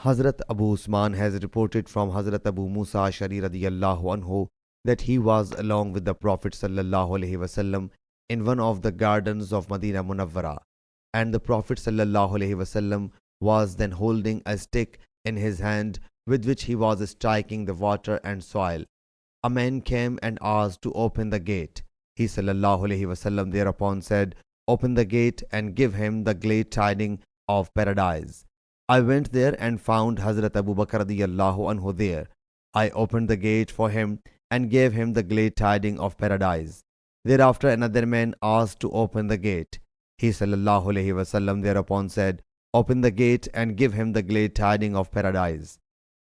Hazrat Abu Usman has reported from Hazrat Abu Moosa radiyallahu anhu that he was along with the Prophet sallallahu alaihi wasallam in one of the gardens of Medina Munawwara, and the Prophet sallallahu alaihi wasallam was then holding a stick in his hand with which he was striking the water and soil. A man came and asked to open the gate. He sallallahu alaihi wasallam thereupon said, "Open the gate and give him the glad tidings of paradise." I went there and found Hazrat Abu Bakr radiyallahu anhu there. I opened the gate for him and gave him the glad tidings of paradise. Thereafter another man asked to open the gate. He sallallahu alaihi wasallam thereupon said, "Open the gate and give him the glad tidings of paradise."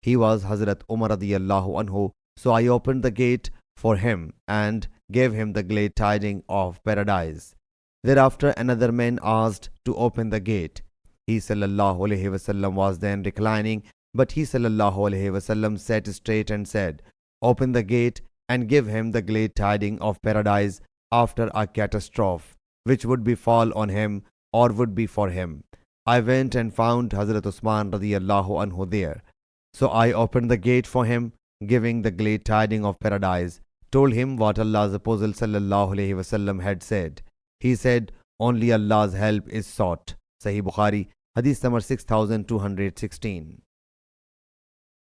He was Hazrat Umar radiyallahu anhu, so I opened the gate for him and gave him the glad tidings of paradise. Thereafter another man asked to open the gate. He sallallahu alaihi wasallam was then reclining, but he sallallahu alaihi wasallam sat straight and said, "Open the gate and give him the glad tidings of paradise after a catastrophe which would befall on him or would be for him." I went and found Hazrat Usman radiyallahu anhu there. So I opened the gate for him, giving the glad tidings of paradise, told him what Allah's Apostle sallallahu alaihi wasallam had said. He said, "Only Allah's help is sought." Sahih Bukhari, Hadith number 6216.